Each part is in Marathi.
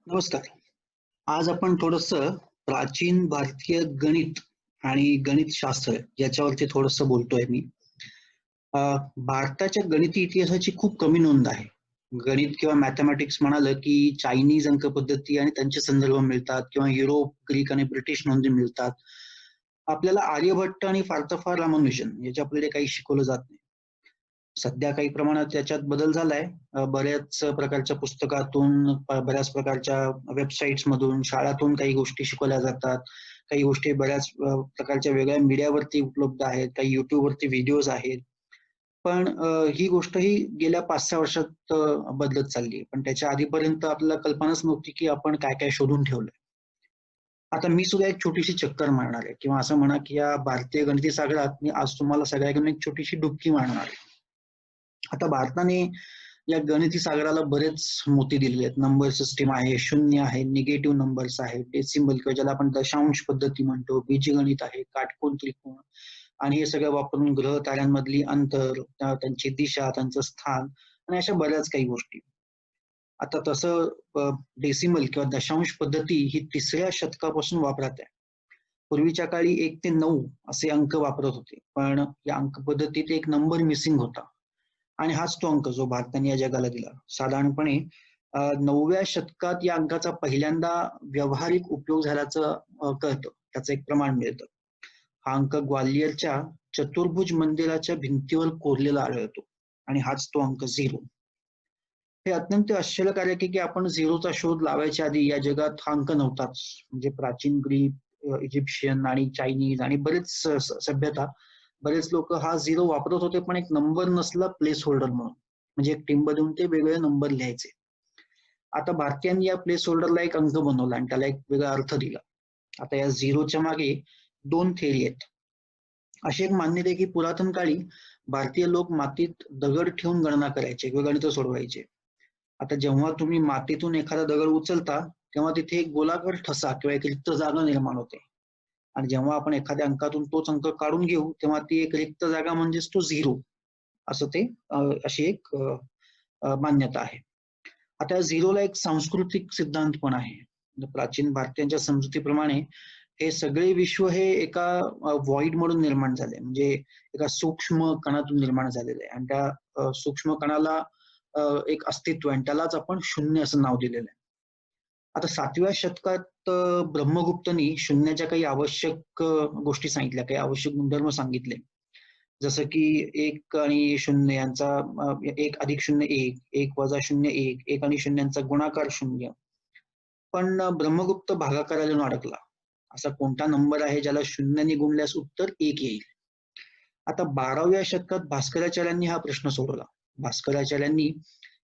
नमस्कार. आज आपण थोडंसं प्राचीन भारतीय गणित आणि गणितशास्त्र याच्यावरती थोडंसं बोलतोय मी. अ, भारताच्या गणिती इतिहासाची खूप कमी नोंद आहे. गणित किंवा मॅथेमॅटिक्स म्हणालं की चायनीज अंक पद्धती आणि त्यांचे संदर्भ मिळतात किंवा युरोप, ग्रीक आणि ब्रिटिश नोंदी मिळतात. आपल्याला आर्यभट्ट आणि फार तर फार रामानुजन याच्यापलीकडे काही शिकवलं जात नाही. सध्या काही प्रमाणात त्याच्यात बदल झालाय. बऱ्याच प्रकारच्या पुस्तकातून, बऱ्याच प्रकारच्या वेबसाईट्स मधून, शाळातून काही गोष्टी शिकवल्या जातात. काही गोष्टी बऱ्याच प्रकारच्या वेगळ्या मीडियावरती उपलब्ध आहेत. काही YouTubeवरती व्हिडिओज आहेत. पण ही गोष्ट ही गेल्या 5-6 वर्षात बदलत चालली पण त्याच्या आधीपर्यंत आपल्याला कल्पनाच नव्हती, की आपण काय-काय शोधून ठेवलंय. आता मी सुद्धा एक छोटीशी चक्कर मारणार आहे किंवा असं म्हणा, की या भारतीय गणिती सागरात मी आज तुम्हाला सगळ्यांकडून एक छोटीशी डुबकी मारणार आहे. आता भारताने या गणिती सागराला बरेच मोती दिलेले आहेत. नंबर सिस्टीम आहे, शून्य आहे, निगेटिव्ह नंबर्स आहेत, डेसिमल किंवा ज्याला आपण दशांश पद्धती म्हणतो, बीजगणित आहे, काटकोन त्रिकोण आणि हे सगळं वापरून ग्रह ताऱ्यांमधली अंतर, त्यांची दिशा, त्यांचं स्थान आणि अशा बऱ्याच काही गोष्टी. आता तसं डेसिमल किंवा दशांश पद्धती ही 3ऱ्या शतकापासून वापरात आहे. पूर्वीच्या काळी 1 ते 9 असे अंक वापरत होते. पण या अंक पद्धतीत एक नंबर मिसिंग होता. आणि हाच तो अंक जो भारताने या जगाला दिला. साधारणपणे 9व्या शतकात या अंकाचा पहिल्यांदा व्यावहारिक उपयोग झाल्याचं कळतं. त्याचं एक प्रमाण मिळतं. हा अंक ग्वाल्हेरच्या चतुर्भुज मंदिराच्या भिंतीवर कोरलेला आढळतो आणि हाच तो अंक 0. हे अत्यंत आश्चर्यकारक आहे, की आपण 0चा शोध लावायच्या आधी या जगात हा अंक नव्हताच. म्हणजे प्राचीन ग्रीक, इजिप्शियन आणि चायनीज आणि बरेच सभ्यता बरेच लोक हा 0 वापरत होते, पण एक नंबर नसला प्लेस होल्डर म्हणून. म्हणजे एक टिंब देऊन ते वेगळे नंबर लिहायचे. आता भारतीयांनी या प्लेस होल्डरला एक अंक बनवला आणि त्याला एक वेगळा अर्थ दिला. आता या 0च्या मागे 2 थेअरी आहेत. अशी एक मान्यता आहे, की पुरातन काळी भारतीय लोक मातीत दगड ठेवून गणना करायचे किंवा गणित सोडवायचे. आता जेव्हा तुम्ही मातीतून एखादा दगड उचलता, तेव्हा तिथे एक गोलाकार ठसा किंवा एक रिक्त जागा निर्माण होते. आणि जेव्हा आपण एखाद्या अंकातून तोच अंक काढून घेऊ, तेव्हा ती एक रिक्त जागा म्हणजेच तो 0 असं ते अशी एक मान्यता आहे. आता या 0ला एक सांस्कृतिक सिद्धांत पण आहे. प्राचीन भारतीयांच्या समजुतीप्रमाणे हे सगळे विश्व हे एका व्हॉइड मधून निर्माण झाले. म्हणजे एका सूक्ष्म कणातून निर्माण झालेलं आहे आणि त्या सूक्ष्म कणाला एक अस्तित्व आहे आणि त्यालाच आपण शून्य असं नाव दिलेलं आहे. आता 7व्या शतकात ब्रह्मगुप्तनी शून्याच्या काही आवश्यक गोष्टी सांगितल्या, काही आवश्यक गुणधर्म सांगितले. जसं की 1 आणि 0 यांचा 1 अधिक 0 1, 1 वजा 0 1, 1 आणि 0 यांचा गुणाकार 0. पण ब्रह्मगुप्त भागाकाराला अडकला. असा कोणता नंबर आहे ज्याला 0ने गुणल्यास उत्तर 1 येईल? आता 12व्या शतकात भास्कराचार्यांनी हा प्रश्न सोडवला. भास्कराचार्यांनी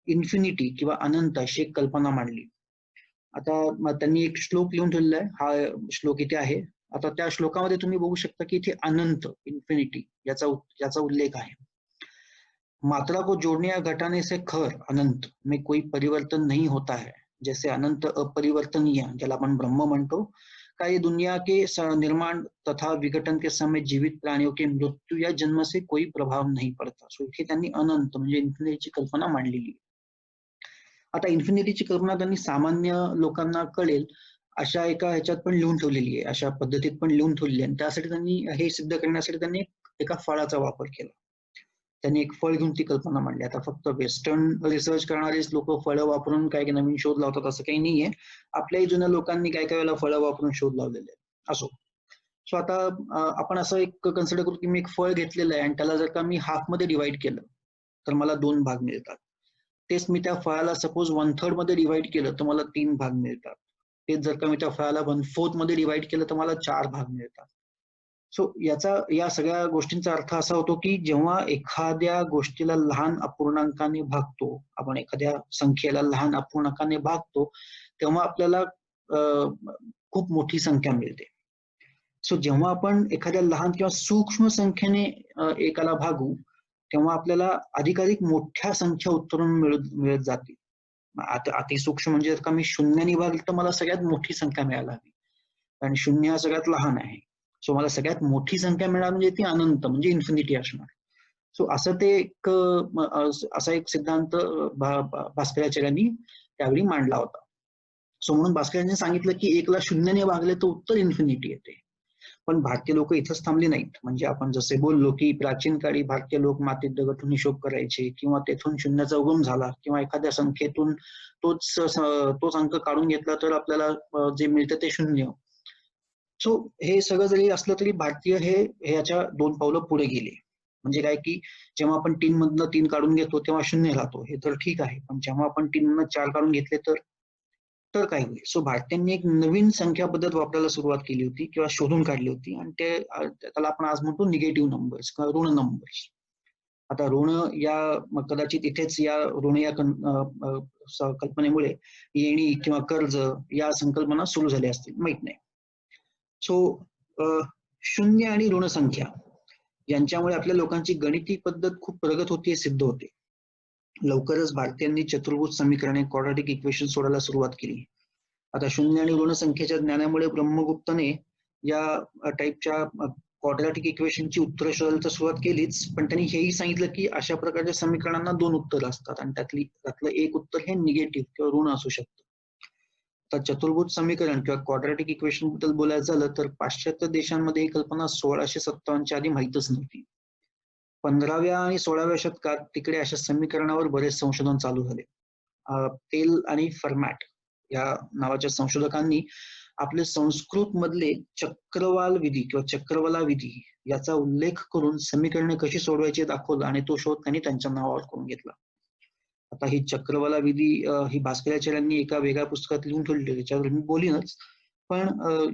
इन्फिनिटी किंवा अनंत अशी एक कल्पना मांडली. आता त्यांनी एक श्लोक लिहून ठेवलेला आहे. हा श्लोक इथे आहे. आता त्या श्लोकामध्ये तुम्ही बघू शकता, की इथे अनंत, इन्फिनिटी याचा उल्लेख आहे. मात्रा को जोड़ने या घटाने से खर अनंत में कोई परिवर्तन नहीं होता है. जैसे अनंत अपरिवर्तनीय ज्याला आपण ब्रह्म म्हणतो, का ये दुनिया के निर्माण तथा विघटन के समय जीवित प्राणियों के मृत्यू या जन्म से कोई प्रभाव नहीं पड़ता. सो इथे त्यांनी अनंत म्हणजे इन्फिनिटीची कल्पना मांडलेली. आता इन्फिनिटीची कल्पना त्यांनी सामान्य लोकांना कळेल अशा एका ह्याच्यात पण लिहून ठेवलेली आहे. अशा पद्धतीत पण लिहून ठेवलेली आहे आणि त्यासाठी त्यांनी हे सिद्ध करण्यासाठी त्यांनी एका फळाचा वापर केला. त्यांनी एक फळ घेऊन ती कल्पना मांडली. आता फक्त वेस्टर्न रिसर्च करणारेच लोक फळं वापरून काही नवीन शोध लावतात असं काही नाहीये. आपल्याही जुन्या लोकांनी काही काही वेळेला फळं वापरून शोध लावलेले आहेत. असो. सो आता आपण असं एक कन्सिडर करू की मी एक फळ घेतलेलं आहे आणि त्याला जर का मी हाफ मध्ये डिवाइड केलं तर मला 2 भाग मिळतात. तेच मी त्या फळाला सपोज 1/3 मध्ये डिवाइड केलं तर मला 3 भाग मिळतात. तेच जर का मी त्या फळाला 1/4 मध्ये डिवाइड केलं तर मला 4 भाग मिळतात. सो या सगळ्या गोष्टींचा अर्थ असा होतो, की जेव्हा एखाद्या गोष्टीला लहान अपूर्णांकाने भागतो, आपण एखाद्या संख्येला लहान अपूर्णांकाने भागतो, तेव्हा आपल्याला खूप मोठी संख्या मिळते. सो जेव्हा आपण एखाद्या लहान किंवा सूक्ष्म संख्येने एकाला भागू, तेव्हा आपल्याला अधिकाधिक मोठ्या संख्या उत्तरून मिळत जातील. आता अतिसूक्ष्म म्हणजे जर का मी 0ने भागलं तर मला सगळ्यात मोठी संख्या मिळायला हवी. कारण 0 हा सगळ्यात लहान आहे. सो मला सगळ्यात मोठी संख्या मिळणार म्हणजे ती अनंत म्हणजे इन्फिनिटी असणार. सो असं ते एक असा एक सिद्धांत भास्कराचार्यांनी त्यावेळी मांडला होता. सो म्हणून भास्करांनी सांगितलं की 1 ला 0ने भागले तर उत्तर इन्फिनिटी येते. पण भारतीय लोक इथंच थांबली नाहीत. म्हणजे आपण जसे बोललो की प्राचीन काळी भारतीय लोक मातीत दगड हिशोब करायचे किंवा तेथून शून्याचा उगम झाला किंवा एखाद्या संख्येतून तोच अंक काढून घेतला तर आपल्याला जे मिळतं ते 0. सो हे सगळं जरी असलं तरी भारतीय हे ह्याच्या 2 पावलं पुढे गेले. म्हणजे काय की जेव्हा आपण 3 मधनं 3 काढून घेतो तेव्हा 0 राहतो, हे तर ठीक आहे. पण जेव्हा आपण 3 मधनं 4 काढून घेतले तर काय होईल? सो भारतीयांनी एक नवीन संख्या पद्धत वापरायला सुरुवात केली होती किंवा शोधून काढली होती आणि त्याला आपण आज म्हणतो निगेटिव्ह नंबर्स किंवा ऋण नंबर्स. आता ऋण या कदाचित इथेच या ऋण या कल्पनेमुळे येणी किंवा कर्ज या संकल्पना सुरू झाल्या असतील, माहित नाही. सो शून्य आणि ऋण संख्या यांच्यामुळे आपल्या लोकांची गणिती पद्धत खूप प्रगत होती हे सिद्ध होते. लवकरच भारतीयांनी चतुर्भुज समीकरणे क्वाड्रॅटिक इक्वेशन सोडायला सुरुवात केली. आता शून्य आणि ऋण संख्येच्या ज्ञानामुळे ब्रह्मगुप्तने या टाईपच्या क्वाड्रॅटिक इक्वेशनची उत्तरं शोधायला तर सुरुवात केलीच, पण त्यांनी हेही सांगितलं की अशा प्रकारच्या समीकरणांना 2 उत्तरं असतात आणि त्यातलं एक उत्तर हे निगेटिव्ह किंवा ऋण असू शकतं. तर चतुर्भुज समीकरण किंवा क्वाड्रॅटिक इक्वेशन बद्दल बोलायचं झालं तर पाश्चात्य देशांमध्ये ही कल्पना 1657च्या आधी माहीतच नव्हती. 15व्या आणि 16व्या शतकात तिकडे अशा समीकरणावर बरेच संशोधन चालू झाले. तेल आणि फर्मॅट या नावाच्या संशोधकांनी आपले संस्कृत मधले चक्रवाल विधी किंवा चक्रवला विधी याचा उल्लेख करून समीकरणे कशी सोडवायची दाखवलं आणि तो शोध त्यांनी त्यांच्या नावावर करून घेतला. आता ही चक्रवाला विधी ही भास्कराचार्यांनी एका वेगळ्या पुस्तकात लिहून ठेवली, त्याच्यावर मी बोलीनच, पण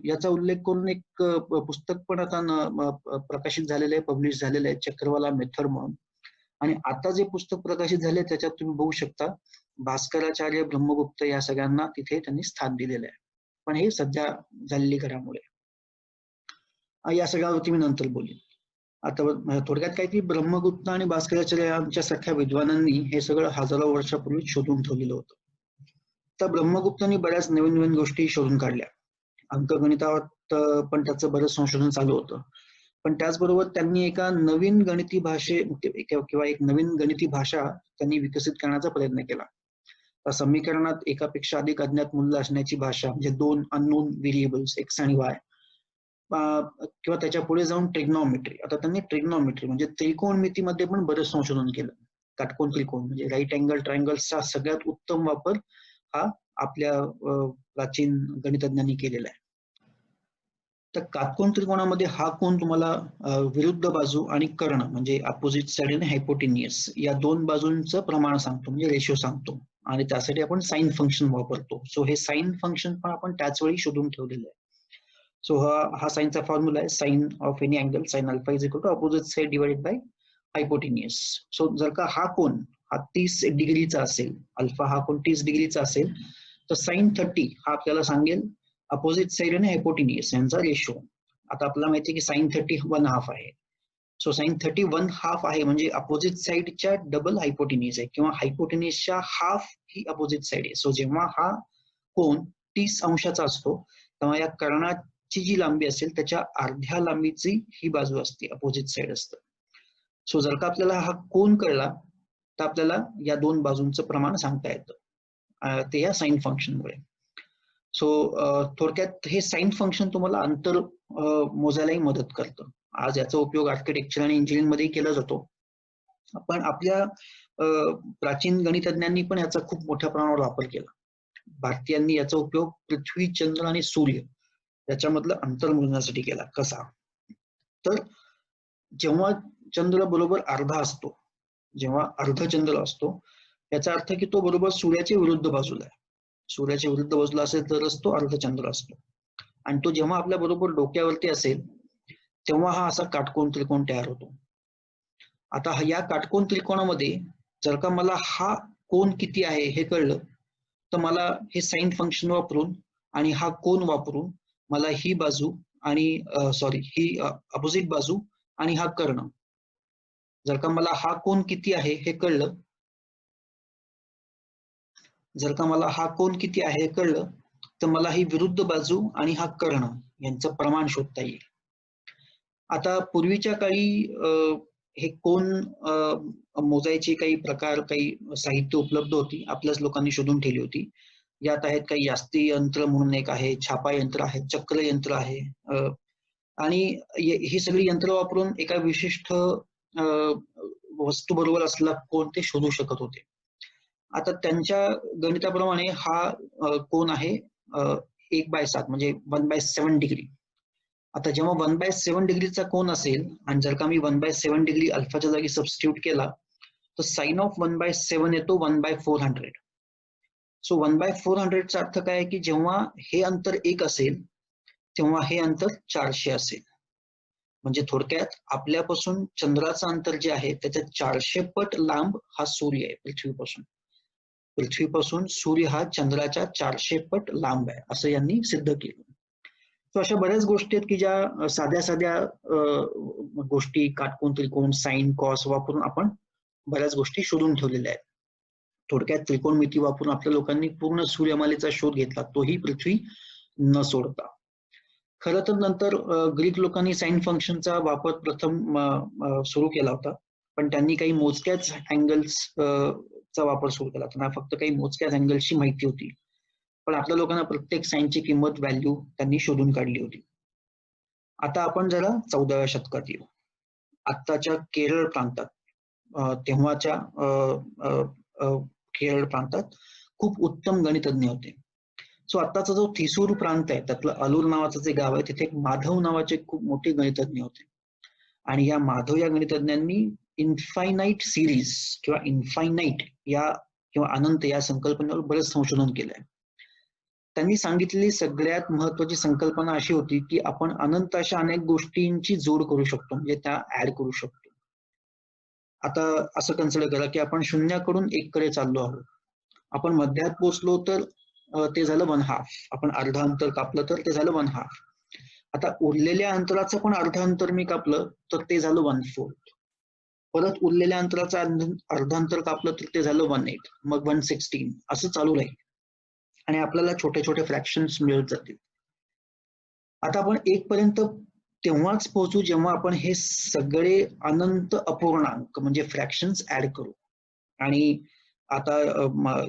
याचा उल्लेख करून एक पुस्तक पण आता प्रकाशित झालेलं आहे, पब्लिश झालेलं आहे, चक्रवाला मेथड म्हणून. आणि आता जे पुस्तक प्रकाशित झाले त्याच्यात तुम्ही बघू शकता भास्कराचार्य, ब्रह्मगुप्त या सगळ्यांना तिथे त्यांनी स्थान दिलेलं आहे. पण हे सध्या झालेली घडामोडी. या सगळ्यावरती मी नंतर बोलेन. आता थोडक्यात काय की ब्रह्मगुप्त आणि भास्कराचार्य यांच्या सख्या विद्वानांनी हे सगळं हजारो वर्षापूर्वी शोधून ठेवलेलं होतं. तर ब्रह्मगुप्तांनी बऱ्याच नवीन नवीन गोष्टी शोधून काढल्या. अंकगणितावर पण त्याचं बरंच संशोधन चालू होतं. पण त्याचबरोबर त्यांनी एका नवीन गणिती किंवा एक नवीन गणिती भाषा त्यांनी विकसित करण्याचा प्रयत्न केला. समीकरणात एकापेक्षा अधिक अज्ञात मूल्य असण्याची भाषा, म्हणजे 2 अननोन व्हेरिएबल्स एक्स आणि वाय, किंवा त्याच्या पुढे जाऊन ट्रिग्नॉमेट्री. आता त्यांनी ट्रिग्नॉमेट्री म्हणजे त्रिकोणमितीमध्ये पण बरेच संशोधन केलं. काटकोन त्रिकोण म्हणजे राईट अँगल ट्रायंगल्सचा सगळ्यात उत्तम वापर हा आपल्या प्राचीन गणितज्ञांनी केलेला आहे. तर काटकोन त्रिकोणामध्ये हा कोन तुम्हाला विरुद्ध बाजू आणि कर्ण म्हणजे अपोजिट साइड आणि हायपोटेनियस या 2 बाजूंचं प्रमाण सांगतो, म्हणजे रेशो सांगतो. आणि त्यासाठी आपण साइन फंक्शन वापरतो. सो हे साइन फंक्शन पण आपण त्याच वेळी शोधून ठेवलेलं आहे. सो हा साइनचा फॉर्म्युला आहे, sine of any angle sine alpha is equal to opposite side divided by hypotenuse. So जर का हा कोन हा 30 डिग्रीचा असेल, अल्फा हा कोन 30 डिग्रीचा असेल, तर साइन 30 हा आपल्याला सांगेल अपोजिट साइड आणि हायपोटेनियस यांचा रेशो. आता आपल्याला माहिती आहे की साइन 30 1/2 आहे. सो साइन 30 1/2 आहे म्हणजे अपोजिट साइडच्या डबल हायपोटेनियस आहे किंवा हायपोटेनियसच्या हाफ ही अपोजिट साइड आहे. सो जेव्हा हा कोन 30 अंशाचा असतो तेव्हा या कर्णाची जी लांबी असेल त्याच्या अर्ध्या लांबीची ही बाजू असते, अपोजिट साइड असतं. सो जर का आपल्याला हा कोन कळला तर आपल्याला या 2 बाजूंचं प्रमाण सांगता येतं ते या साइन फंक्शनमुळे. सो थोडक्यात हे साइन फंक्शन तुम्हाला अंतर मोजायलाही मदत करतं. आज याचा उपयोग आर्किटेक्चर आणि इंजिनिअरिंग मध्ये केला जातो. पण आपल्या प्राचीन गणितज्ञांनी पण याचा खूप मोठ्या प्रमाणावर वापर केला. भारतीयांनी याचा उपयोग पृथ्वी, चंद्र आणि सूर्य याच्यामधलं अंतर मोजण्यासाठी केला. कसा? तर जेव्हा चंद्र बरोबर अर्धा असतो, जेव्हा अर्धचंद्र असतो, याचा अर्थ की तो बरोबर सूर्याच्या विरुद्ध बाजूला आहे. सूर्याच्या विरुद्ध बाजूला असेल तरच तो अर्धचंद्र असतो. आणि तो जेव्हा आपल्या बरोबर डोक्यावरती असेल तेव्हा हा असा काटकोन त्रिकोण तयार होतो. आता या काटकोन त्रिकोणामध्ये जर का मला हा कोन किती आहे हे कळलं तर मला हे साइन फंक्शन वापरून आणि हा कोन वापरून मला ही बाजू आणि ही अपोजिट बाजू आणि हा कर्ण, जर का मला हा कोन किती आहे हे कळलं, तर मला ही विरुद्ध बाजू आणि हा कर्ण यांचं प्रमाण शोधता येईल. आता पूर्वीच्या काळी हे कोन मोजायचे काही प्रकार, काही साहित्य उपलब्ध होती, आपल्याच लोकांनी शोधून ठेवली होती. यात आहेत काही यास्ती यंत्र म्हणून एक आहे, छापा यंत्र आहे, चक्र यंत्र आहे, आणि ही सगळी यंत्र वापरून एका विशिष्ट वस्तू बरोबर असलेला कोन ते शोधू शकत होते. आता त्यांच्या गणिताप्रमाणे हा कोन आहे 1/7 म्हणजे 1/7 डिग्री. आता जेव्हा 1/7 डिग्रीचा कोन असेल आणि जर का मी 1/7 डिग्री अल्फाच्या जागी सबस्टिट्यूट केला तर साइन ऑफ 1/7 येतो 1/400. सो 1/400 चा अर्थ काय आहे की जेव्हा हे अंतर 1 असेल तेव्हा हे अंतर 400 असेल. म्हणजे थोडक्यात आपल्यापासून चंद्राचं अंतर जे आहे त्याच्या 400 पट लांब हा सूर्य आहे पृथ्वीपासून. पृथ्वीपासून सूर्य हा चंद्राच्या 400 पट लांब आहे असं यांनी सिद्ध केलं. तर अशा बऱ्याच गोष्टी आहेत की ज्या साध्या साध्या गोष्टी, काटकोन, त्रिकोण, साइन, कॉस वापरून आपण बऱ्याच गोष्टी शोधून ठेवलेल्या आहेत. थोडक्यात त्रिकोणमिती वापरून आपल्या लोकांनी पूर्ण सूर्यमालेचा शोध घेतला, तोही पृथ्वी न सोडता. खरं तर नंतर ग्रीक लोकांनी साइन फंक्शनचा वापर प्रथम सुरू केला होता, पण त्यांनी काही मोजक्याच अँगल्स चा वापर सुरू केला. त्यांना फक्त काही मोजक्याच अँगल्सची माहिती होती, पण आपल्या लोकांना प्रत्येक साइनची किंमत, व्हॅल्यू त्यांनी शोधून काढली होती. आता आपण जरा 14व्या शतकात येऊ. आत्ताच्या केरळ प्रांतात, तेव्हाच्या केरळ प्रांतात खूप उत्तम गणितज्ञ होते. सो आत्ताचा जो थ्रिसूर प्रांत आहे त्यातलं अलूर नावाचं जे गाव आहे तिथे एक माधव नावाचे खूप मोठे गणितज्ञ होते. आणि या माधव या गणितज्ञांनी इन्फायनाईट सिरीज किंवा इन्फायनाईट या किंवा अनंत या संकल्पनेवर बरेच संशोधन केलंय. त्यांनी सांगितलेली सगळ्यात महत्वाची संकल्पना अशी होती की आपण अनंत अशा अनेक गोष्टींची जोड करू शकतो, म्हणजे त्या ऍड करू शकतो. आता असं कन्सिडर करा की आपण शून्याकडून 1 कडे चाललो आहोत. आपण मध्यात पोहोचलो तर ते झालं 1/2. आपण अर्ध अंतर कापलं तर ते झालं 1/2. आता उरलेल्या अंतराचं पण अर्ध अंतर मी कापलं तर ते झालं 1/4. परत उरलेल्या अंतराचं अर्ध अंतर कापलं तर ते झालं 1/8, मग 1/16 असं चालू राहील आणि आपल्याला छोटे छोटे फ्रॅक्शन्स मिळत जातील. आता आपण 1 पर्यंत तेव्हाच पोहोचू जेव्हा आपण हे सगळे अनंत अपूर्णांक म्हणजे फ्रॅक्शन्स ऍड करू. आणि आता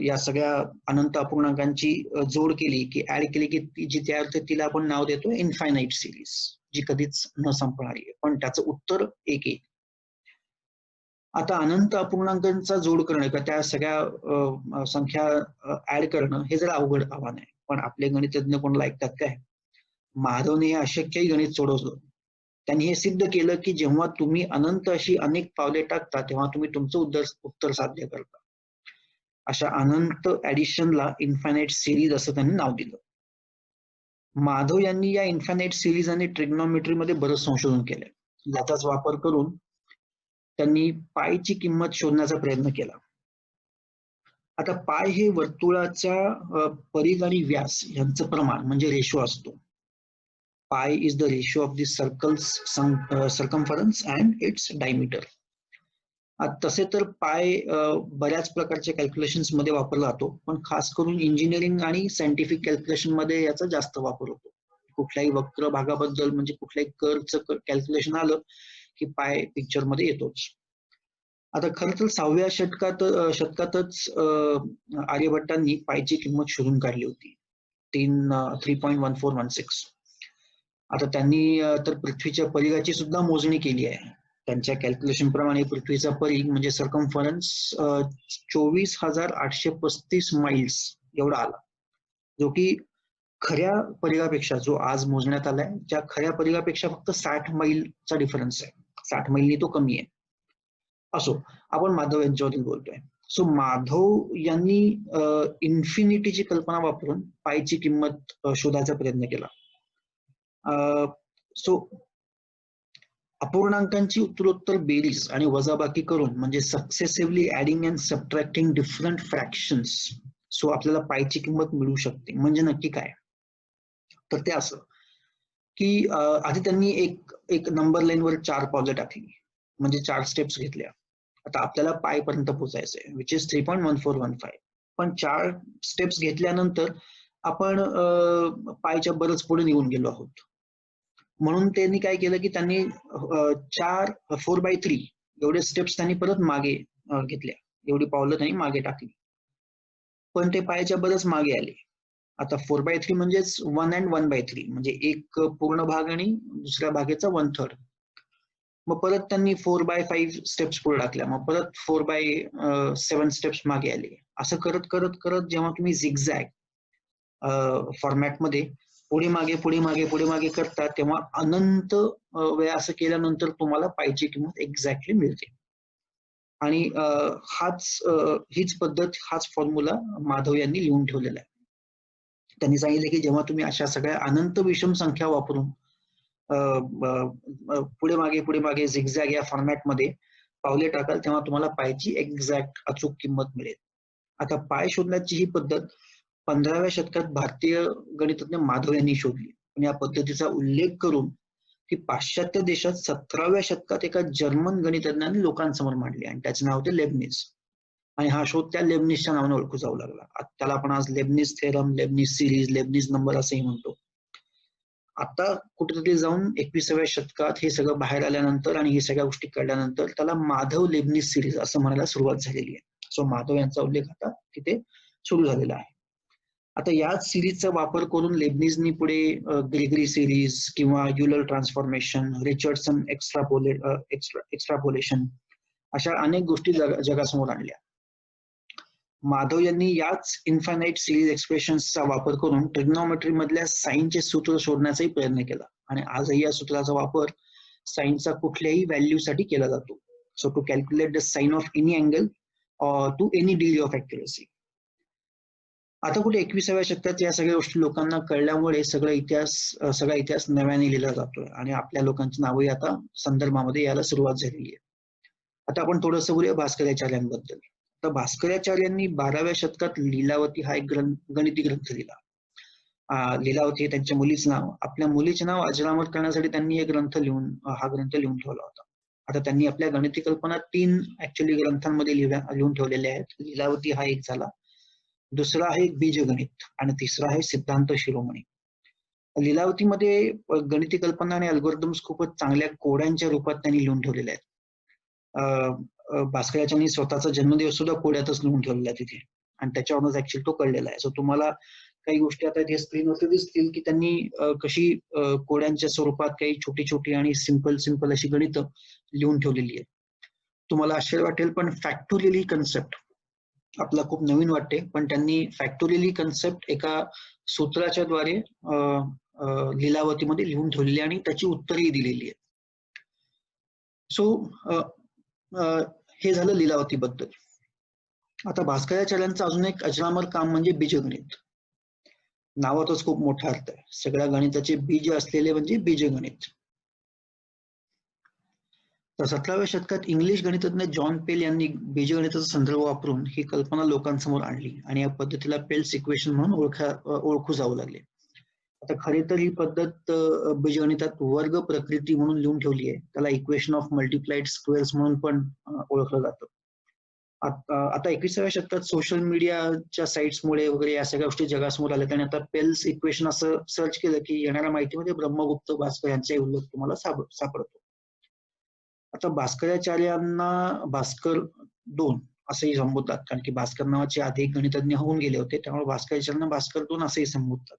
या सगळ्या अनंत अपूर्णांकांची जोड केली की ऍड केली की जी तयार होते तिला आपण नाव देतो इन्फायनाईट सिरीज, जी कधीच न संपणारी आहे, पण त्याचं उत्तर 1 आहे. आता अनंत अपूर्णांकांचा जोड करणं किंवा त्या सगळ्या संख्या ऍड करणं हे जरा अवघड आव्हान आहे, पण आपले गणितज्ञ कोणाला ऐकतात काय? माधवने हे अशक्यही गणित सोडवलं. त्यांनी हे सिद्ध केलं की जेव्हा तुम्ही अनंत अशी अनेक पावले टाकता तेव्हा तुम्ही तुमचं उत्तर साध्य करता. अशा अनंत ऍडिशनला इन्फायनाईट सिरीज असं त्यांनी नाव दिलं. माधव यांनी या इन्फायनाईट सिरीज आणि ट्रिग्नॉमेट्रीमध्ये बरंच संशोधन केलंय. याचाच वापर करून त्यांनी पायची किंमत शोधण्याचा प्रयत्न केला. आता पाय हे वर्तुळाच्या परिघ आणि व्यास यांचं प्रमाण म्हणजे रेशो असतो. पाय is the ratio of the circles circumference and its diameter. तसे तर पाय बऱ्याच प्रकारच्या कॅल्क्युलेशन्स मध्ये वापरला जातो, पण खास करून इंजिनिअरिंग आणि सायंटिफिक कॅल्क्युलेशन मध्ये याचा जास्त वापर होतो. कुठल्याही वक्र भागाबद्दल म्हणजे कुठल्याही कर्वचं कॅल्क्युलेशन आलं की पाय पिक्चर मध्ये येतोच. आता खरं तर 6व्या शतकातच आर्यभट्टांनी पायची किंमत शोधून काढली होती, 3.1416. आता त्यांनी तर पृथ्वीच्या परिघाची सुद्धा मोजणी केली आहे. त्यांच्या कॅल्क्युलेशन प्रमाणे पृथ्वीचा परिघ म्हणजे सर्कम्फरन्स 24,835 मैल्स एवढा आला, जो की खऱ्या परिघापेक्षा, जो आज मोजण्यात आलाय त्या खऱ्या परिघापेक्षा फक्त 60 मैलचा डिफरन्स आहे. 60 मैलनी तो कमी आहे. असो, आपण माधव यांच्याबद्दल बोलतोय. सो माधव यांनी इन्फिनिटीची कल्पना वापरून पायची किंमत शोधायचा प्रयत्न केला. सो अपूर्णांकांची उत्तरोत्तर बेरीज आणि वजाबाकी करून म्हणजे successively adding and subtracting different fractions, so आपल्याला पायची किंमत मिळू शकते. म्हणजे नक्की काय? तर ते असं की आधी त्यांनी एक नंबर लाईनवर 4 पावलं टाकली, म्हणजे 4 स्टेप्स घेतल्या. आता आपल्याला पाय पर्यंत पोहोचायचंय, विच इज 3.1415. पण 4 स्टेप्स घेतल्यानंतर आपण पायच्या बरंच पुढे निघून गेलो आहोत. म्हणून त्यांनी काय केलं की त्यांनी 4/3 एवढे स्टेप्स त्यांनी परत मागे घेतल्या, एवढी पावलं त्यांनी मागे टाकली. पण ते पायाच्या बरंच मागे आले. आता 4/3 म्हणजेच 1 and 1/3 म्हणजे एक पूर्ण भाग आणि दुसऱ्या भागेचा 1/3. मग परत त्यांनी 4/5 स्टेप्स पुढे टाकल्या, मग परत 4/7 स्टेप्स मागे आले. असं करत करत करत जेव्हा तुम्ही झिगझॅग फॉर्मॅटमध्ये पुढे मागे पुढे मागे पुढे मागे करता, तेव्हा अनंत वेळा असं केल्यानंतर तुम्हाला पायची किंमत एक्झॅक्टली मिळते. आणि हीच पद्धत, हाच फॉर्म्युला माधव यांनी लिहून ठेवलेला आहे. त्यांनी सांगितलं की जेव्हा तुम्ही अशा सगळ्या अनंत विषम संख्या वापरून पुढे मागे झिगझॅग या फॉर्मॅटमध्ये पावले टाकाल, तेव्हा तुम्हाला पायची एक्झॅक्ट अचूक किंमत मिळेल. आता पाय शोधण्याची ही पद्धत 15व्या शतकात भारतीय गणितज्ञ माधव यांनी शोधली. पण या पद्धतीचा उल्लेख करून ती पाश्चात्य देशात 17व्या शतकात एका जर्मन गणितज्ञाने लोकांसमोर मांडली आणि त्याचे नाव होते लेबनिझ. आणि हा शोध त्या लेबनिझच्या नावाने ओळखू जाऊ लागला. त्याला आपण आज Leibniz theorem, Leibniz series, Leibniz number असंही म्हणतो. आता कुठेतरी जाऊन 21व्या शतकात हे सगळं बाहेर आल्यानंतर आणि हे सगळ्या गोष्टी कळल्यानंतर त्याला माधव लेबनिझ सिरीज असं म्हणायला सुरुवात झालेली आहे. सो माधव यांचा उल्लेख आता तिथे सुरू झालेला आहे. आता याच सिरीजचा वापर करून लेबनिझनी पुढे ग्रेगरी सिरीज किंवा युलर ट्रान्सफॉर्मेशन, रिचर्डसन एक्स्ट्रापोलेशन अशा अनेक गोष्टी जगासमोर आणल्या. माधव यांनी याच इन्फायनाईट सिरीज एक्सप्रेशन्सचा वापर करून ट्रिग्नॉमेट्री मधल्या साईनचे सूत्र शोधण्याचाही प्रयत्न केला आणि आजही या सूत्राचा वापर साईनचा कुठल्याही व्हॅल्यूसाठी केला जातो. So to calculate the sine of any angle to any degree of accuracy. आता कुठे 21व्या शतकात या सगळ्या गोष्टी लोकांना कळल्यामुळे सगळा इतिहास नव्याने लिहिला जातोय आणि आपल्या लोकांची नावही आता संदर्भामध्ये यायला सुरुवात झालेली आहे. आता आपण थोडंसं बोलूया भास्कराचार्यांबद्दल. तर भास्कराचार्यांनी 12व्या शतकात लीलावती हा एक गणिती ग्रंथ लिहिला. लीलावती हे त्यांच्या मुलीचं नाव. आपल्या मुलीचे नाव अजरामर करण्यासाठी त्यांनी हा ग्रंथ लिहून ठेवला होता. आता त्यांनी आपल्या गणिती कल्पना 3 ऍक्च्युअली ग्रंथांमध्ये लिहून ठेवलेल्या आहेत. लीलावती हा एक झाला, दुसरा आहे बीजगणित आणि तिसरा आहे सिद्धांत शिरोमणी. लीलावतीमध्ये गणिती कल्पना आणि अल्गोरिदम्स खूपच चांगल्या कोड्यांच्या रूपात त्यांनी लिहून ठेवलेले आहेत. भास्कराचार्यांनी स्वतःचा जन्मदिवस सुद्धा कोड्यातच लिहून ठेवलेला आहे तिथे आणि त्याच्यावरूनच ऍक्च्युअली तो कळलेला आहे. सो तुम्हाला काही गोष्टी आता इथे स्क्रीनवरती दिसतील की त्यांनी कशी कोड्यांच्या स्वरूपात काही छोटी छोटी आणि सिंपल अशी गणित लिहून ठेवलेली आहेत. तुम्हाला आश्चर्य वाटेल पण फॅक्टोरियल ही कन्सेप्ट आपला खूप नवीन वाटते, पण त्यांनी फॅक्टोरियल ही कन्सेप्ट एका सूत्राच्या द्वारे लीलावतीमध्ये लिहून ठेवलेली आणि त्याची उत्तरही दिलेली आहेत. सो हे झालं लीलावती बद्दल. आता भास्कराचार्यांचं अजून एक अजरामर काम म्हणजे बीजगणित. नावातच खूप मोठा अर्थ आहे. सगळ्या गणिताचे बीज असलेले म्हणजे बीजगणित. तर 17व्या शतकात इंग्लिश गणितज्ञ जॉन पेल यांनी बीजगणिताचा संदर्भ वापरून ही कल्पना लोकांसमोर आणली आणि या पद्धतीला पेल्स इक्वेशन म्हणून ओळखू जाऊ लागले. आता खरे तर ही पद्धत बीजगणितात वर्ग प्रकृती म्हणून लिहून ठेवली आहे. त्याला इक्वेशन ऑफ मल्टिप्लाइड स्क्वेअर्स म्हणून पण ओळखलं जातं. आता 21व्या शतकात सोशल मीडियाच्या साईट्समुळे वगैरे या सगळ्या गोष्टी जगासमोर आल्या आणि आता पेल्स इक्वेशन असं सर्च केलं की येणाऱ्या माहितीमध्ये ब्रह्मगुप्त, भास्कर यांचाही उल्लेख तुम्हाला सापडतो. आता भास्कराचार्यांना भास्कर 2 असंही संबोधतात, कारण की भास्कर नावाचे आधी गणितज्ञ होऊन गेले होते, त्यामुळे भास्कराचार्यांना भास्कर 2 असंही संबोधतात.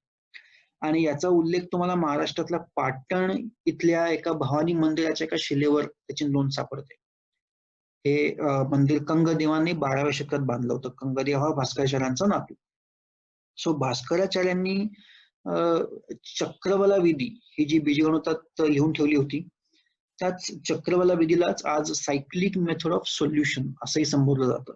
आणि याचा उल्लेख तुम्हाला महाराष्ट्रातल्या पाटण इथल्या एका भवानी मंदिराच्या एका शिलेवर त्याची नोंद सापडते. हे मंदिर कंगदेवाने 12व्या शतकात बांधलं होतं. कंगदेव हा भास्कराचार्यांचा नातू. सो भास्कराचार्यांनी चक्रबला विधी ही जी बीजगणितात लिहून ठेवली होती, त्याच चक्रबला विधीलाच आज सायक्लिक मेथड ऑफ सोल्युशन असंही संबोधलं जातं.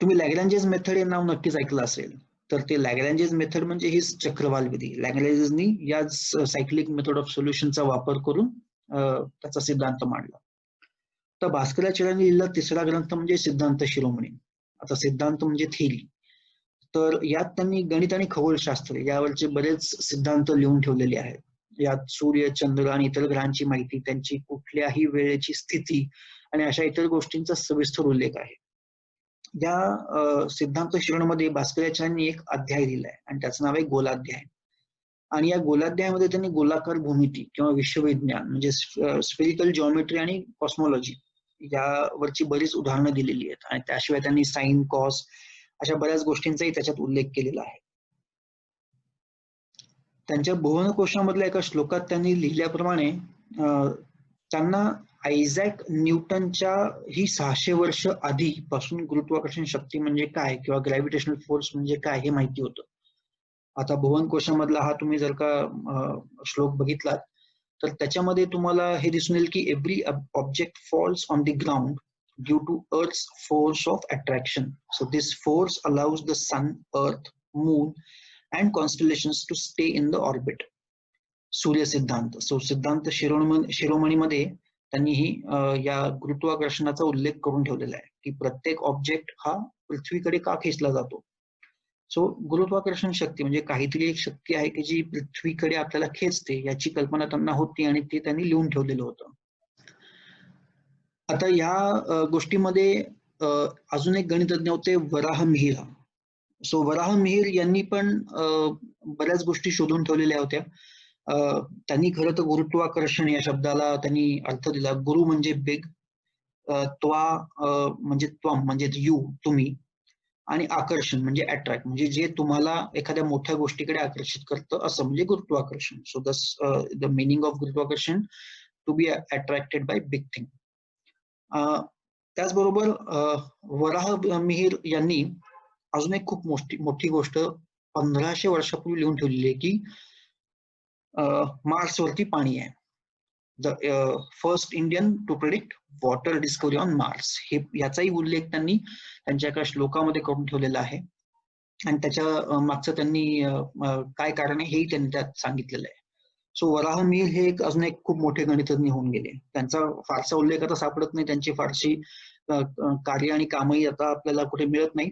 तुम्ही लॅग्रॅन्जेस मेथड हे नाव नक्कीच ऐकलं असेल. तर ते लॅग्रॅन्जेस मेथड म्हणजे हीच चक्रवाल विधी. लॅग्रॅन्जेसनी याच सायक्लिक मेथड ऑफ सोल्युशनचा वापर करून त्याचा सिद्धांत मांडला. तर भास्कराचार्यांनी लिहिलेला तिसरा ग्रंथ म्हणजे सिद्धांत शिरोमणी. आता सिद्धांत म्हणजे थेरी. तर यात त्यांनी गणित आणि खगोलशास्त्र यावरचे बरेच सिद्धांत लिहून ठेवलेले आहेत. यात सूर्य, चंद्र आणि इतर ग्रहांची माहिती, त्यांची कुठल्याही वेळेची स्थिती आणि अशा इतर गोष्टींचा सविस्तर उल्लेख आहे. या सिद्धांत शिरोमणीमध्ये भास्कराचार्यांनी एक अध्याय दिलाय आणि त्याचं नाव आहे गोलाध्याय. आणि या गोलाध्यायामध्ये त्यांनी गोलाकार भूमिती किंवा विश्वविज्ञान म्हणजे स्फेरिकल जॉमेट्री आणि कॉस्मॉलॉजी यावरची बरीच उदाहरणं दिलेली आहेत. आणि त्याशिवाय त्यांनी साइन, कॉस अशा बऱ्याच गोष्टींचाही त्याच्यात उल्लेख केलेला आहे. त्यांच्या भुवनकोशामधल्या एका श्लोकात त्यांनी लिहिल्याप्रमाणे त्यांना आयझॅक न्यूटनच्या ही 600 वर्ष आधीपासून गुरुत्वाकर्षण शक्ती म्हणजे काय किंवा ग्रॅव्हिटेशनल फोर्स म्हणजे काय हे माहिती होतं. आता भुवनकोशामधला हा तुम्ही जर का श्लोक बघितलात तर त्याच्यामध्ये तुम्हाला हे दिसून येईल की every object falls on the ground due to earth's force of attraction. So this force allows the sun, earth, moon and constellations to stay in the orbit. सूर्य सिद्धांत. सो सिद्धांत शिरोमणीमध्ये त्यांनी या गुरुत्वाकर्षणाचा उल्लेख करून ठेवलेला आहे की प्रत्येक ऑब्जेक्ट हा पृथ्वीकडे का खेचला जातो. सो गुरुत्वाकर्षण शक्ती म्हणजे काहीतरी एक शक्ती आहे की जी पृथ्वीकडे आपल्याला खेचते याची कल्पना त्यांना होती आणि ते त्यांनी लिहून ठेवलेलं होतं. आता या गोष्टीमध्ये अजून एक गणितज्ञ होते वराहमिहिर. सो वराहमिहिर यांनी पण बऱ्याच गोष्टी शोधून ठेवलेल्या होत्या. त्यांनी खरं तर गुरुत्वाकर्षण या शब्दाला त्यांनी अर्थ दिला. गुरु म्हणजे बिग, त्वा म्हणजे त्वम म्हणजे यू, तुम्ही, आणि आकर्षण म्हणजे अट्रॅक्ट म्हणजे जे तुम्हाला एखाद्या मोठ्या गोष्टीकडे आकर्षित करतं असं म्हणजे गुरुत्वाकर्षण. सो द मिनिंग ऑफ गुरुत्वाकर्षण to be attracted by big thing. त्याचबरोबर वराहमिहिर यांनी अजून एक खूप मोठी गोष्ट 1500 वर्षापूर्वी लिहून ठेवलेली आहे की मार्सवरती पाणी आहे. The first Indian to predict water discovery on Mars. हे याचाही उल्लेख त्यांनी त्यांच्या एका श्लोकामध्ये करून ठेवलेला आहे आणि त्याच्या मागचं त्यांनी काय कारण आहे हेही त्यांनी त्यात सांगितलेलं आहे. सो वराहमिहिर हे अजून एक खूप मोठे गणितज्ञ होऊन गेले. त्यांचा फारसा उल्लेख आता सापडत नाही. त्यांची फारशी कार्य आणि कामही आता आपल्याला कुठे मिळत नाही.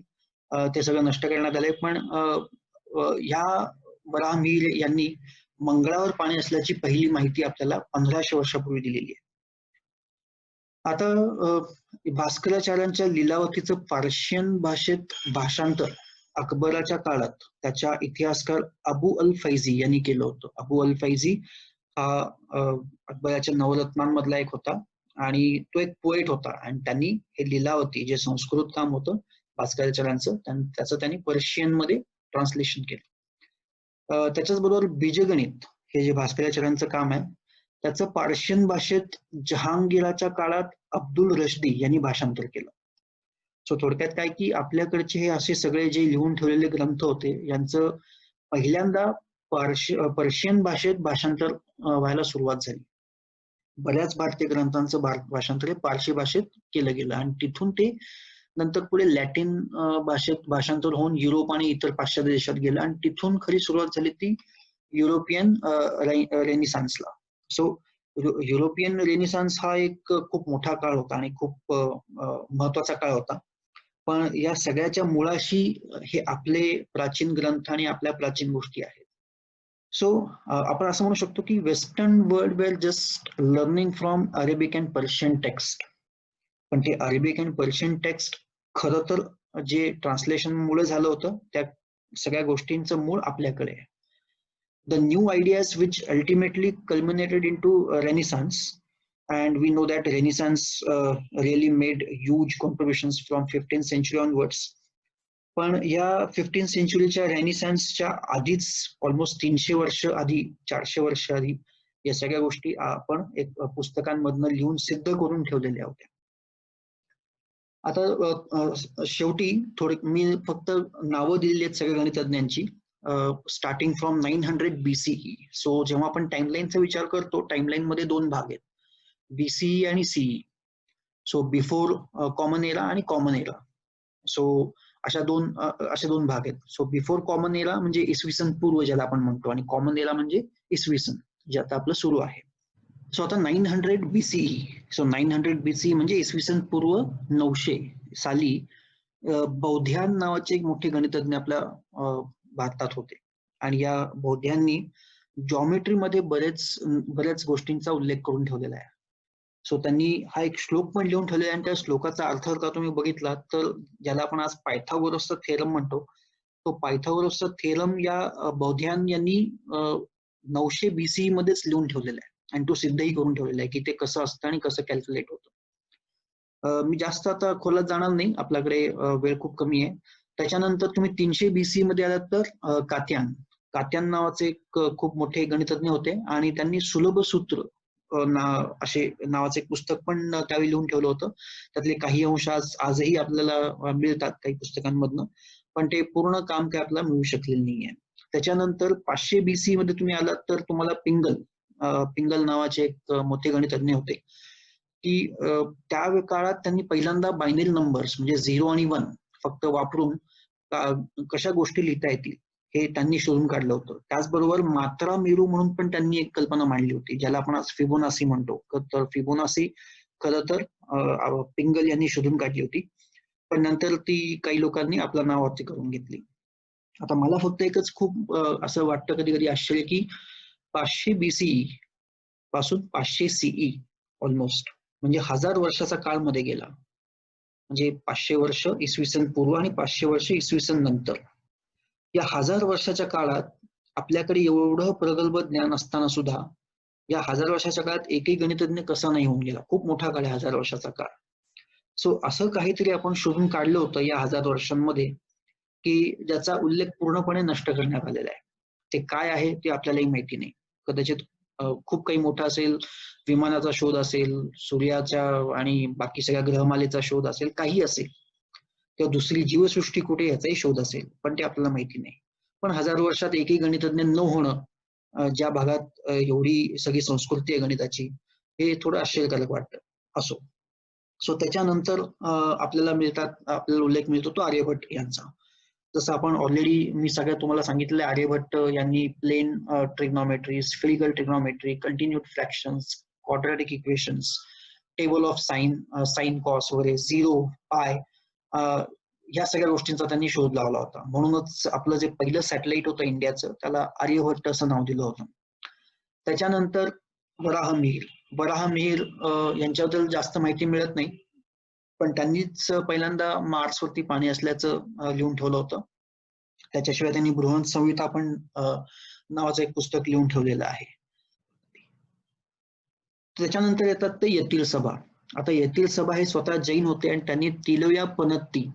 ते सगळं नष्ट करण्यात आले. पण ह्या वराहमिहिर यांनी मंगळावर पाणी असल्याची पहिली माहिती आपल्याला 1500 वर्षापूर्वी दिलेली आहे. आता भास्कराचार्यांच्या लीलावतीचं पार्शियन भाषेत भाषांतर अकबराच्या काळात त्याच्या इतिहासकार अबू अल फैजी यांनी केलं होतं. अबू अल फैजी हा अकबराच्या नवरत्नांमधला एक होता आणि तो एक पोएट होता आणि त्यांनी हे लीलावती जे संस्कृत काम होतं भास्कराचार्यांचं त्याचं त्यांनी पर्शियन मध्ये ट्रान्सलेशन केलं. त्याच्याच बरोबर बीजगणित हे जे भास्कराचार्यांचं काम आहे त्याचं पार्शियन भाषेत जहांगीराच्या काळात अब्दुल रशदी यांनी भाषांतर केलं. सो थोडक्यात काय की आपल्याकडचे हे असे सगळे जे लिहून ठेवलेले ग्रंथ होते यांचं पहिल्यांदा पर्शियन भाषेत भाषांतर व्हायला सुरुवात झाली. बऱ्याच भारतीय ग्रंथांचं भाषांतर हे पारशी भाषेत केलं गेलं आणि तिथून ते नंतर पुढे लॅटिन भाषेत भाषांतर होऊन युरोप आणि इतर पाश्चात्य देशात गेलं आणि तिथून खरी सुरुवात झाली ती युरोपियन रेनिसान्सला. सो युरोपियन रेनिसान्स हा एक खूप मोठा काळ होता आणि खूप महत्वाचा काळ होता. पण या सगळ्याच्या मुळाशी हे आपले प्राचीन ग्रंथ आणि आपल्या प्राचीन गोष्टी आहेत. सो आपण असं म्हणू शकतो की western world where just learning from Arabic and Persian text. पण ते अरेबिक अँड पर्शियन टेक्स्ट खरं तर जे ट्रान्सलेशन मुळे झालं होतं त्या सगळ्या गोष्टींचं मूळ आपल्याकडे आहे. The new ideas which ultimately culminated into Renaissance, and we know that Renaissance really made huge contributions from 15th century onwards. पण या 15th सेंचुरीच्या रेनिसन्सच्या आधीच ऑलमोस्ट 300 वर्ष आधी 400 वर्ष आधी या सगळ्या गोष्टी आपण एक पुस्तकांमधनं लिहून सिद्ध करून ठेवलेल्या होत्या. आता शेवटी मी फक्त नावं दिलेली आहेत सगळ्या गणितज्ञांची स्टार्टिंग फ्रॉम 900 BCE. सो जेव्हा आपण टाइमलाईनचा विचार करतो टाइमलाईन मध्ये दोन भाग आहेत, BCE आणि CE. So before common era आणि कॉमन एरा. सो अशा दोन भाग आहेत. सो बिफोर कॉमन एरा म्हणजे इसवी सन पूर्व ज्याला आपण म्हणतो आणि कॉमन एरा म्हणजे इसवी सन जे आता आपलं सुरू आहे. सो आता 900 BCE. सो 900 BCE म्हणजे इसवी सन पूर्व 900 साली बौद्ध्यान नावाचे एक मोठे गणितज्ञ आपल्या भारतात होते आणि या बौद्ध्यांनी जॉमेट्रीमध्ये बऱ्याच गोष्टींचा उल्लेख करून ठेवलेला आहे. सो त्यांनी हा एक श्लोक पण लिहून ठेवलेला आहे आणि त्या श्लोकाचा अर्थ जर तुम्ही बघितला तर ज्याला आपण आज पायथागोरसचा थेरम म्हणतो तो पायथागोरसचा थेरम या बौद्ध्यान यांनी 900 BCE मध्येच लिहून ठेवलेला आहे आणि तो सिद्धही करून ठेवलेला आहे की ते कसं असतं आणि कसं कॅल्क्युलेट होतं. मी जास्त आता खोलात जाणार नाही, आपल्याकडे वेळ खूप कमी आहे. त्याच्यानंतर तुम्ही 300 BC मध्ये आलात तर कात्यान नावाचे एक खूप मोठे गणितज्ञ होते आणि त्यांनी सुलभ सूत्र असे नावाचे एक पुस्तक पण त्यावेळी लिहून ठेवलं होतं. त्यातले काही अंश आजही आपल्याला मिळतात काही पुस्तकांमधनं, पण ते पूर्ण काम काय आपल्याला मिळू शकलेलं नाहीये. त्याच्यानंतर 500 BC मध्ये तुम्ही आलात तर तुम्हाला पिंगल नावाचे एक मोठे गणितज्ञ होते, की त्या काळात त्यांनी पहिल्यांदा बायनरी नंबर्स म्हणजे 0 आणि 1 फक्त वापरून कशा गोष्टी लिहिता येतील हे त्यांनी शोधून काढलं होतं. त्याचबरोबर मात्रा मेरू म्हणून पण त्यांनी एक कल्पना मांडली होती, ज्याला आपण आज फिबोनाची म्हणतो. तर फिबोनाची खरं तर पिंगल यांनी शोधून काढली होती, पण नंतर ती काही लोकांनी आपल्या नावावरती करून घेतली. आता मला फक्त एकच खूप असं वाटतं कधी कधी आश्चर्य, की 500 BC पासून 500 CE ऑलमोस्ट म्हणजे 1000 वर्षाचा काळ मध्ये गेला. म्हणजे 500 वर्ष इसवी सन पूर्व आणि 500 वर्ष इसवी सन नंतर. या 1000 वर्षाच्या काळात आपल्याकडे एवढं प्रगल्भ ज्ञान असताना सुद्धा या 1000 वर्षाच्या काळात एकही गणितज्ञ कसा नाही होऊन गेला. खूप मोठा काळ आहे 1000 वर्षाचा काळ. सो असं काहीतरी आपण शोधून काढलं होतं या 1000 वर्षांमध्ये, की ज्याचा उल्लेख पूर्णपणे नष्ट करण्यात आलेला आहे. ते काय आहे ते आपल्यालाही माहिती नाही. कदाचित खूप काही मोठा असेल, विमानाचा शोध असेल, सूर्याच्या आणि बाकी सगळ्या ग्रहमालेचा शोध असेल, काही असेल किंवा दुसरी जीवसृष्टी कुठे याचाही शोध असेल, पण ते आपल्याला माहिती नाही. पण 1000 वर्षात एकही गणितज्ञ न होणं, ज्या भागात एवढी सगळी संस्कृती आहे गणिताची, हे थोडं आश्चर्यकारक वाटतं. असो. सो त्याच्यानंतर आपल्याला उल्लेख मिळतो तो आर्यभट्ट यांचा. जसं आपण ऑलरेडी मी सगळ्यात तुम्हाला सांगितलं, आर्यभट्ट यांनी plane trigonometry, spherical trigonometry, continued fractions, quadratic equations, table of sine cos वगैरे, झिरो, पाय, या सगळ्या गोष्टींचा त्यांनी शोध लावला होता. म्हणूनच आपलं जे पहिलं सॅटेलाइट होतं इंडियाचं, त्याला आर्यभट्ट असं नाव दिलं होतं. त्याच्यानंतर वराहमिहिर यांच्याबद्दल जास्त माहिती मिळत नाही, पण त्यांनीच पहिल्यांदा मार्सवरती पाणी असल्याचं लिहून ठेवलं होतं. त्याच्याशिवाय त्यांनी बृहत संहिता पण नावाचं एक पुस्तक लिहून ठेवलेलं आहे. त्याच्यानंतर येतात ते येतील सभा. आता येतील सभा हे स्वतः जैन होते आणि त्यांनी तिलव्यापनत्ती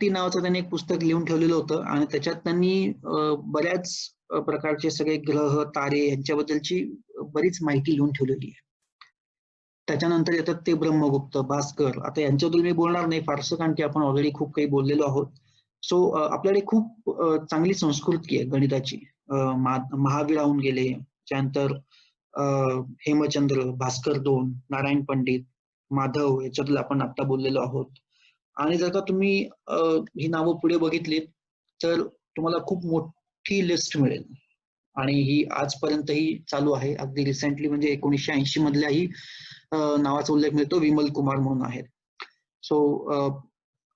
नावाचं त्यांनी एक पुस्तक लिहून ठेवलेलं होतं आणि त्याच्यात त्यांनी बऱ्याच प्रकारचे सगळे ग्रह, तारे यांच्याबद्दलची बरीच माहिती लिहून ठेवलेली आहे. त्याच्यानंतर येतात ते ब्रह्मगुप्त, भास्कर. आता यांच्याबद्दल मी बोलणार नाही फारसं, कारण की आपण ऑलरेडी खूप काही बोललेलो आहोत. सो आपल्याकडे खूप चांगली संस्कृती आहे गणिताची. महावीर राहून गेले, त्यानंतर हेमचंद्र, भास्कर 2, नारायण पंडित, माधव, याच्याबद्दल आपण आता बोललेलो आहोत. आणि जर का तुम्ही ही नावं पुढे बघितलीत तर तुम्हाला खूप मोठी लिस्ट मिळेल आणि ही आजपर्यंतही चालू आहे. अगदी रिसेंटली म्हणजे 1980 मधल्याही नावाचा उल्लेख मिळतो, विमल कुमार म्हणून आहेत. सो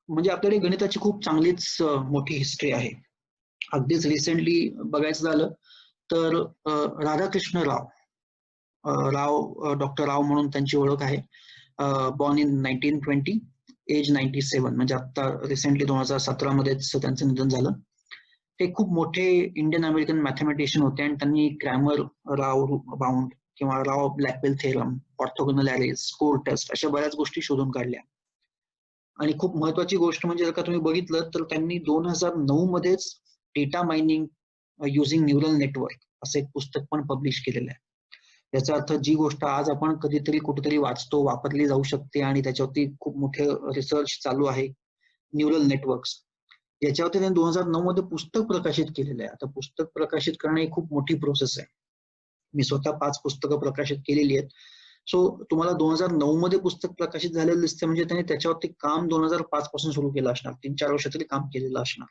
म्हणजे आपल्याकडे गणिताची खूप चांगलीच मोठी हिस्ट्री आहे. अगदीच रिसेंटली बघायचं झालं तर राधाकृष्ण डॉक्टर राव म्हणून त्यांची ओळख आहे. बॉर्न इन 1920, एज 97, म्हणजे आता रिसेंटली 2017 मध्येच त्यांचं निधन झालं. ते खूप मोठे इंडियन अमेरिकन मॅथमॅटिशियन होते आणि त्यांनी क्रॅमर, राव बाउंड किंवा राव ब्लॅकबेल थेरम, ऑर्थोगोनल ॲरेज, स्कोर टेस्ट अशा बऱ्याच गोष्टी शोधून काढल्या. आणि खूप महत्वाची गोष्ट म्हणजे जर का तुम्ही बघितलं तर त्यांनी 2009 मध्येच data mining using neural network असं एक पुस्तक पण पब्लिश केलेलं आहे. याचा अर्थ जी गोष्ट आज आपण कधीतरी कुठेतरी वाचतो, वापरली जाऊ शकते आणि त्याच्यावरती खूप मोठे रिसर्च चालू आहे, न्यूरल नेटवर्क्स, याच्यावरती त्यांनी 2009 मध्ये पुस्तक प्रकाशित केलेलं आहे. आता पुस्तक प्रकाशित करणं ही खूप मोठी प्रोसेस आहे. मी स्वतः 5 पुस्तकं प्रकाशित केलेली आहेत. सो तुम्हाला 2009 मध्ये पुस्तक प्रकाशित झालेलं दिसतं, म्हणजे त्यांनी त्याच्यावरती काम 2005 पासून सुरू केलं असणार, 3-4 वर्ष तरी काम केलेलं असणार.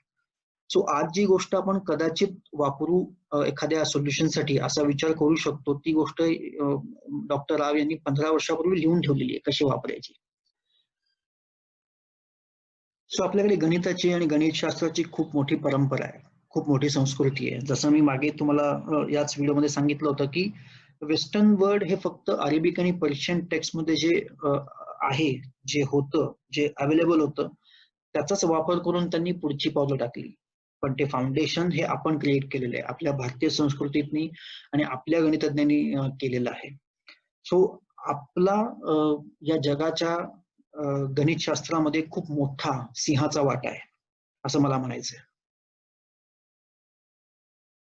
सो आज जी गोष्ट आपण कदाचित वापरू एखाद्या सोल्युशनसाठी असा विचार करू शकतो, ती गोष्ट डॉक्टर राव यांनी 15 वर्षापूर्वी लिहून ठेवलेली आहे कशी वापरायची. सो आपल्याकडे गणिताची आणि गणितशास्त्राची खूप मोठी परंपरा आहे, खूप मोठी संस्कृती आहे. जसं मी मागे तुम्हाला याच व्हिडिओमध्ये सांगितलं होतं की वेस्टर्न वर्ल्ड हे फक्त अरेबिक आणि पर्शियन टेक्स्ट मध्ये जे आहे, जे होतं, जे अवेलेबल होतं, त्याचाच वापर करून त्यांनी पुढची पावलं टाकली. पण ते फाउंडेशन हे आपण क्रिएट केलेलं आहे आपल्या भारतीय संस्कृतीतनी आणि आपल्या गणितज्ञांनी केलेलं आहे. सो आपला या जगाच्या गणितशास्त्रामध्ये खूप मोठा सिंहाचा वाटा आहे असं मला म्हणायचंय.